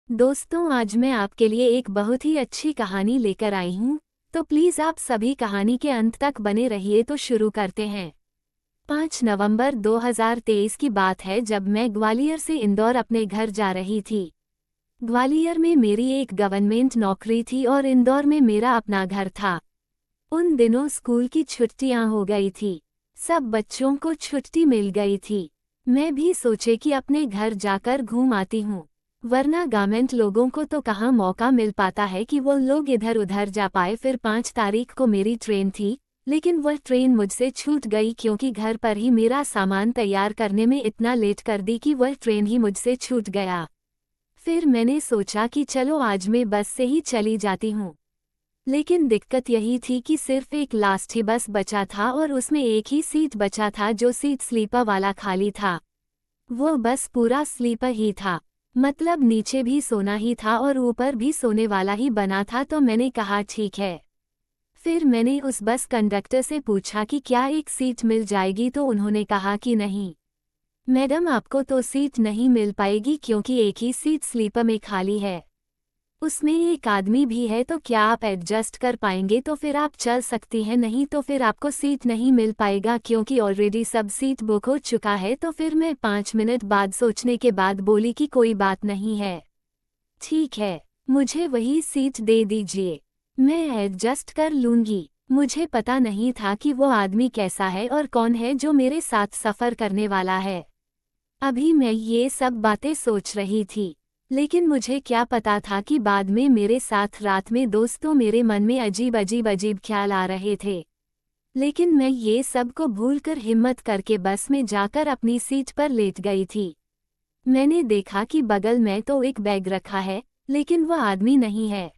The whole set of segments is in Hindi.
दोस्तों, आज मैं आपके लिए एक बहुत ही अच्छी कहानी लेकर आई हूँ। तो प्लीज़ आप सभी कहानी के अंत तक बने रहिए। तो शुरू करते हैं। 5 नवंबर 2023 की बात है, जब मैं ग्वालियर से इंदौर अपने घर जा रही थी। ग्वालियर में मेरी एक गवर्नमेंट नौकरी थी और इंदौर में मेरा अपना घर था। उन दिनों स्कूल की छुट्टियां हो गई थी। सब बच्चों को छुट्टी मिल गई थी। मैं भी सोचे कि अपने घर जाकर घूम आती हूँ, वरना गवर्नमेंट लोगों को तो कहाँ मौका मिल पाता है कि वो लोग इधर उधर जा पाए। फिर 5 तारीख को मेरी ट्रेन थी, लेकिन वह ट्रेन मुझसे छूट गई क्योंकि घर पर ही मेरा सामान तैयार करने में इतना लेट कर दी कि वह ट्रेन ही मुझसे छूट गया। फिर मैंने सोचा कि चलो आज मैं बस से ही चली जाती हूँ। लेकिन दिक्कत यही थी कि सिर्फ एक लास्ट ही बस बचा था और उसमें एक ही सीट बचा था, जो सीट स्लीपर वाला खाली था। वो बस पूरा स्लीपर ही था, मतलब नीचे भी सोना ही था और ऊपर भी सोने वाला ही बना था। तो मैंने कहा ठीक है। फिर मैंने उस बस कंडक्टर से पूछा कि क्या एक सीट मिल जाएगी, तो उन्होंने कहा कि नहीं मैडम, आपको तो सीट नहीं मिल पाएगी क्योंकि एक ही सीट स्लीपर में खाली है। उसमें एक आदमी भी है, तो क्या आप एडजस्ट कर पाएंगे? तो फिर आप चल सकती हैं, नहीं तो फिर आपको सीट नहीं मिल पाएगा क्योंकि ऑलरेडी सब सीट बुक हो चुका है। तो फिर मैं 5 मिनट बाद सोचने के बाद बोली कि कोई बात नहीं है, ठीक है, मुझे वही सीट दे दीजिए, मैं एडजस्ट कर लूंगी। मुझे पता नहीं था कि वो आदमी कैसा है और कौन है जो मेरे साथ सफ़र करने वाला है। अभी मैं ये सब बातें सोच रही थी, लेकिन मुझे क्या पता था कि बाद में मेरे साथ रात में दोस्तों मेरे मन में अजीब अजीब ख्याल आ रहे थे। लेकिन मैं ये सब को भूलकर हिम्मत करके बस में जाकर अपनी सीट पर लेट गई थी। मैंने देखा कि बगल में तो एक बैग रखा है, लेकिन वह आदमी नहीं है।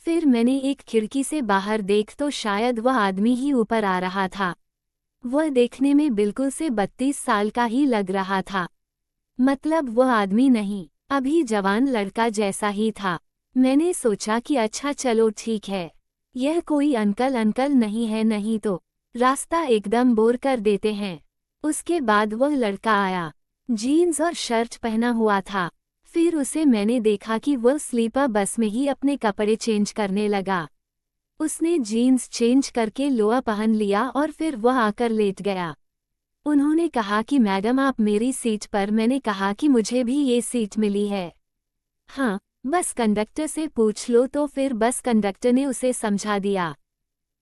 फिर मैंने एक खिड़की से बाहर देख तो शायद वह आदमी ही ऊपर आ रहा था। वह देखने में बिल्कुल से 32 साल का ही लग रहा था, मतलब वह आदमी नहीं, अभी जवान लड़का जैसा ही था। मैंने सोचा कि अच्छा चलो ठीक है, यह कोई अंकल अंकल नहीं है, नहीं तो रास्ता एकदम बोर कर देते हैं। उसके बाद वह लड़का आया, जीन्स और शर्ट पहना हुआ था। फिर उसे मैंने देखा कि वह स्लीपर बस में ही अपने कपड़े चेंज करने लगा। उसने जीन्स चेंज करके लोअर पहन लिया और फिर वह आकर लेट गया। उन्होंने कहा कि मैडम आप मेरी सीट पर। मैंने कहा कि मुझे भी ये सीट मिली है। हाँ, बस कंडक्टर से पूछ लो। तो फिर बस कंडक्टर ने उसे समझा दिया।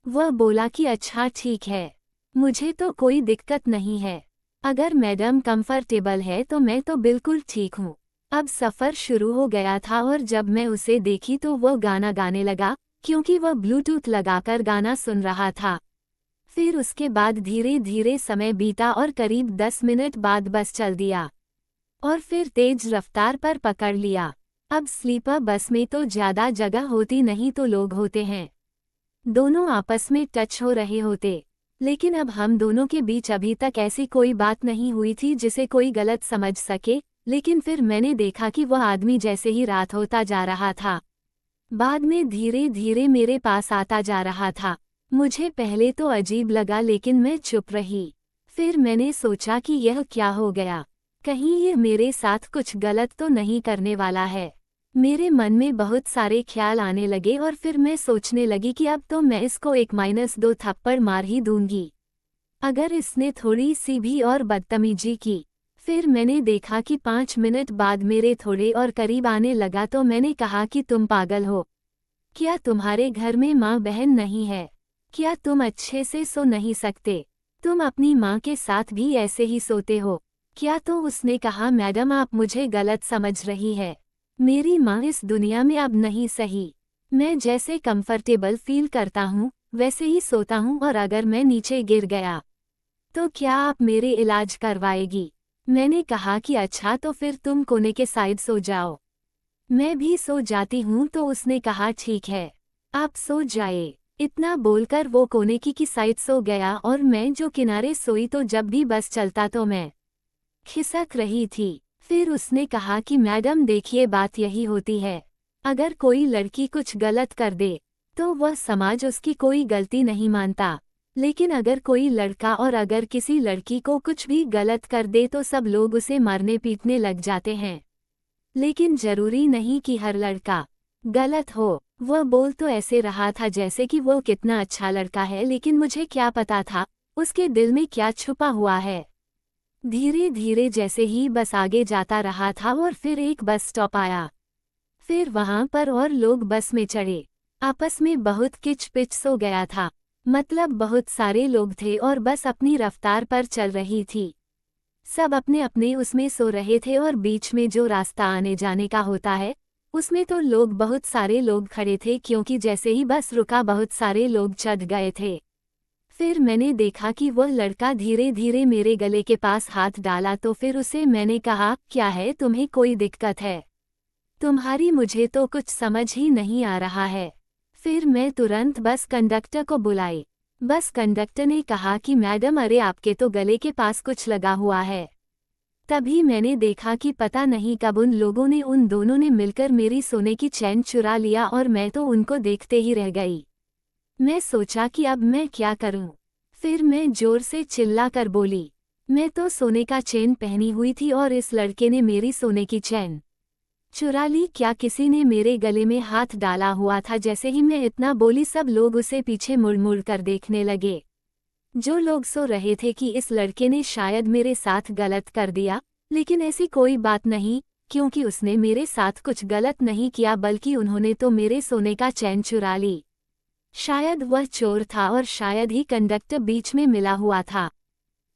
वह बोला कि अच्छा ठीक है, मुझे तो कोई दिक्कत नहीं है, अगर मैडम कंफर्टेबल है तो मैं तो बिल्कुल ठीक हूँ। अब सफ़र शुरू हो गया था और जब मैं उसे देखी तो वह गाना गाने लगा, क्योंकि वह ब्लूटूथ लगाकर गाना सुन रहा था। फिर उसके बाद धीरे धीरे समय बीता और करीब 10 मिनट बाद बस चल दिया और फिर तेज रफ्तार पर पकड़ लिया। अब स्लीपर बस में तो ज़्यादा जगह होती नहीं, तो लोग होते हैं, दोनों आपस में टच हो रहे होते। लेकिन अब हम दोनों के बीच अभी तक ऐसी कोई बात नहीं हुई थी जिसे कोई गलत समझ सके। लेकिन फिर मैंने देखा कि वह आदमी जैसे ही रात होता जा रहा था, बाद में धीरे धीरे मेरे पास आता जा रहा था। मुझे पहले तो अजीब लगा, लेकिन मैं चुप रही। फिर मैंने सोचा कि यह क्या हो गया, कहीं ये मेरे साथ कुछ गलत तो नहीं करने वाला है। मेरे मन में बहुत सारे ख्याल आने लगे और फिर मैं सोचने लगी कि अब तो मैं इसको 1-2 थप्पड़ मार ही दूंगी, अगर इसने थोड़ी सी भी और बदतमीजी की। फिर मैंने देखा कि 5 मिनट बाद मेरे थोड़े और करीब आने लगा। तो मैंने कहा कि तुम पागल हो क्या? तुम्हारे घर में माँ बहन नहीं है क्या? तुम अच्छे से सो नहीं सकते? तुम अपनी माँ के साथ भी ऐसे ही सोते हो क्या? तो उसने कहा मैडम आप मुझे गलत समझ रही है, मेरी माँ इस दुनिया में अब नहीं सही। मैं जैसे कंफर्टेबल फील करता हूँ वैसे ही सोता हूँ, और अगर मैं नीचे गिर गया तो क्या आप मेरे इलाज करवाएगी? मैंने कहा कि अच्छा, तो फिर तुम कोने के साइड सो जाओ, मैं भी सो जाती हूँ। तो उसने कहा ठीक है, आप सो जाए। इतना बोलकर वो कोने की साइड सो गया और मैं जो किनारे सोई, तो जब भी बस चलता तो मैं खिसक रही थी। फिर उसने कहा कि मैडम देखिए, बात यही होती है, अगर कोई लड़की कुछ गलत कर दे तो वह समाज उसकी कोई गलती नहीं मानता, लेकिन अगर कोई लड़का और अगर किसी लड़की को कुछ भी गलत कर दे तो सब लोग उसे मारने पीटने लग जाते हैं। लेकिन जरूरी नहीं कि हर लड़का गलत हो। वह बोल तो ऐसे रहा था जैसे कि वो कितना अच्छा लड़का है, लेकिन मुझे क्या पता था उसके दिल में क्या छुपा हुआ है। धीरे धीरे जैसे ही बस आगे जाता रहा था और फिर एक बस स्टॉप आया। फिर वहां पर और लोग बस में चढ़े। आपस में बहुत किचपिच हो गया था। मतलब बहुत सारे लोग थे और बस अपनी रफ्तार पर चल रही थी। सब अपने अपने उसमें सो रहे थे और बीच में जो रास्ता आने जाने का होता है उसमें तो लोग बहुत सारे लोग खड़े थे, क्योंकि जैसे ही बस रुका बहुत सारे लोग चढ़ गए थे। फिर मैंने देखा कि वह लड़का धीरे धीरे मेरे गले के पास हाथ डाला, तो फिर उसे मैंने कहा, क्या है, तुम्हें कोई दिक्कत है? तुम्हारी मुझे तो कुछ समझ ही नहीं आ रहा है। फिर मैं तुरंत बस कंडक्टर को बुलाई। बस कंडक्टर ने कहा कि मैडम, अरे आपके तो गले के पास कुछ लगा हुआ है। तभी मैंने देखा कि पता नहीं कब उन दोनों ने मिलकर मेरी सोने की चैन चुरा लिया और मैं तो उनको देखते ही रह गई। मैं सोचा कि अब मैं क्या करूं। फिर मैं जोर से चिल्ला कर बोली, मैं तो सोने का चेन पहनी हुई थी और इस लड़के ने मेरी सोने की चैन चुरा ली। क्या किसी ने मेरे गले में हाथ डाला हुआ था? जैसे ही मैं इतना बोली सब लोग उसे पीछे मुड़ मुड़ कर देखने लगे। जो लोग सो रहे थे कि इस लड़के ने शायद मेरे साथ गलत कर दिया, लेकिन ऐसी कोई बात नहीं, क्योंकि उसने मेरे साथ कुछ गलत नहीं किया, बल्कि उन्होंने तो मेरे सोने का चैन चुरा ली। शायद वह चोर था और शायद ही कंडक्टर बीच में मिला हुआ था।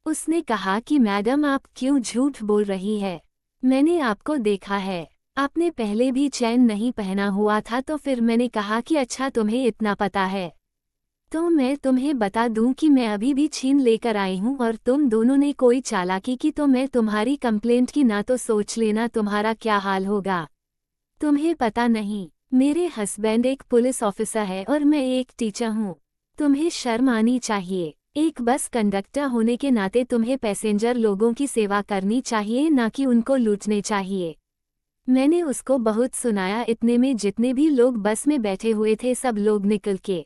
उसने कहा कि मैडम, आप क्यों झूठ बोल रही है? मैंने आपको देखा है, आपने पहले भी चैन नहीं पहना हुआ था। तो फिर मैंने कहा कि अच्छा, तुम्हें इतना पता है तो मैं तुम्हें बता दूं कि मैं अभी भी छीन लेकर आई हूं, और तुम दोनों ने कोई चालाकी की तो मैं तुम्हारी कंप्लेंट की ना, तो सोच लेना तुम्हारा क्या हाल होगा। तुम्हें पता नहीं, मेरे हस्बैंड एक पुलिस ऑफिसर है और मैं एक टीचर हूं। तुम्हें शर्म आनी चाहिए। एक बस कंडक्टर होने के नाते तुम्हें पैसेंजर लोगों की सेवा करनी चाहिए, ना कि उनको लूटने चाहिए। मैंने उसको बहुत सुनाया। इतने में जितने भी लोग बस में बैठे हुए थे सब लोग निकल के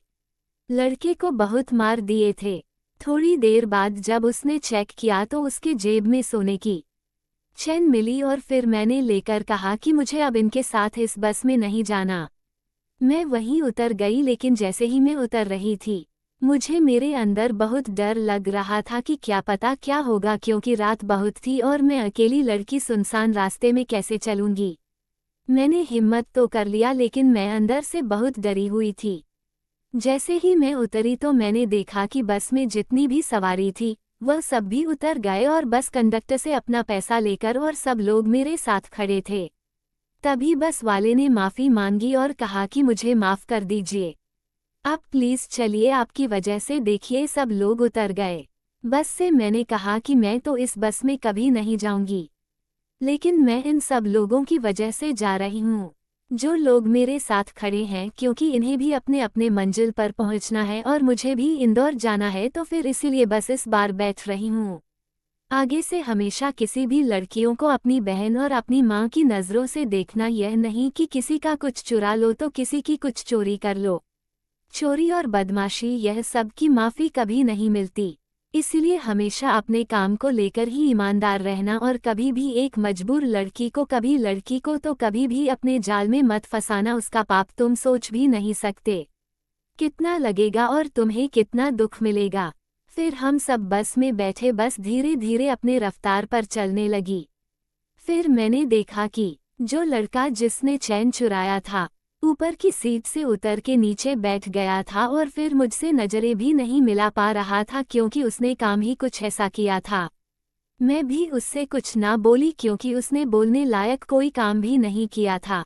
लड़के को बहुत मार दिए थे। थोड़ी देर बाद जब उसने चेक किया तो उसके जेब में सोने की चैन मिली और फिर मैंने लेकर कहा कि मुझे अब इनके साथ इस बस में नहीं जाना। मैं वहीं उतर गई, लेकिन जैसे ही मैं उतर रही थी मुझे मेरे अंदर बहुत डर लग रहा था कि क्या पता क्या होगा, क्योंकि रात बहुत थी और मैं अकेली लड़की सुनसान रास्ते में कैसे चलूंगी। मैंने हिम्मत तो कर लिया, लेकिन मैं अंदर से बहुत डरी हुई थी। जैसे ही मैं उतरी तो मैंने देखा कि बस में जितनी भी सवारी थी वह सब भी उतर गए और बस कंडक्टर से अपना पैसा लेकर, और सब लोग मेरे साथ खड़े थे। तभी बस वाले ने माफ़ी मांगी और कहा कि मुझे माफ़ कर दीजिए, आप प्लीज़ चलिए, आपकी वजह से देखिए सब लोग उतर गए बस से। मैंने कहा कि मैं तो इस बस में कभी नहीं जाऊंगी, लेकिन मैं इन सब लोगों की वजह से जा रही हूँ, जो लोग मेरे साथ खड़े हैं, क्योंकि इन्हें भी अपने अपने मंजिल पर पहुंचना है और मुझे भी इंदौर जाना है, तो फिर इसीलिए बस इस बार बैठ रही हूँ। आगे से हमेशा किसी भी लड़कियों को अपनी बहन और अपनी माँ की नज़रों से देखना, यह नहीं कि किसी का कुछ चुरा लो तो किसी की कुछ चोरी कर लो। चोरी और बदमाशी, यह सब की माफ़ी कभी नहीं मिलती। इसलिए हमेशा अपने काम को लेकर ही ईमानदार रहना, और कभी भी एक मजबूर लड़की को, कभी लड़की को तो कभी भी अपने जाल में मत फंसाना। उसका पाप तुम सोच भी नहीं सकते कितना लगेगा और तुम्हें कितना दुख मिलेगा। फिर हम सब बस में बैठे, बस धीरे धीरे अपने रफ्तार पर चलने लगी। फिर मैंने देखा कि जो लड़का जिसने चैन चुराया था ऊपर की सीट से उतर के नीचे बैठ गया था, और फिर मुझसे नजरें भी नहीं मिला पा रहा था, क्योंकि उसने काम ही कुछ ऐसा किया था। मैं भी उससे कुछ ना बोली, क्योंकि उसने बोलने लायक कोई काम भी नहीं किया था।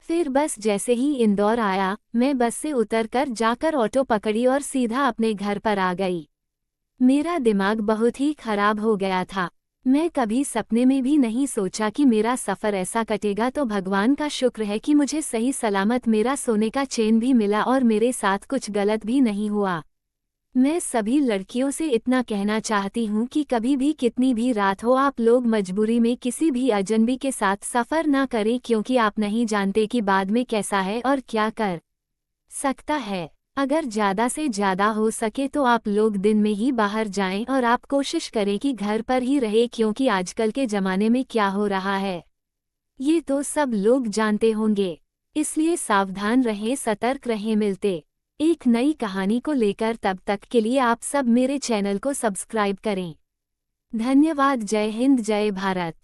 फिर बस जैसे ही इंदौर आया, मैं बस से उतरकर जाकर ऑटो पकड़ी और सीधा अपने घर पर आ गई। मेरा दिमाग बहुत ही खराब हो गया था। मैं कभी सपने में भी नहीं सोचा कि मेरा सफ़र ऐसा कटेगा, तो भगवान का शुक्र है कि मुझे सही सलामत मेरा सोने का चेन भी मिला और मेरे साथ कुछ गलत भी नहीं हुआ। मैं सभी लड़कियों से इतना कहना चाहती हूँ कि कभी भी कितनी भी रात हो, आप लोग मजबूरी में किसी भी अजनबी के साथ सफ़र ना करें, क्योंकि आप नहीं जानते कि बाद में कैसा है और क्या कर सकता है। अगर ज़्यादा से ज़्यादा हो सके तो आप लोग दिन में ही बाहर जाएं, और आप कोशिश करें कि घर पर ही रहे, क्योंकि आजकल के ज़माने में क्या हो रहा है, ये तो सब लोग जानते होंगे, इसलिए सावधान रहें, सतर्क रहें। मिलते एक नई कहानी को लेकर, तब तक के लिए आप सब मेरे चैनल को सब्सक्राइब करें। धन्यवाद। जय हिंद, जय भारत।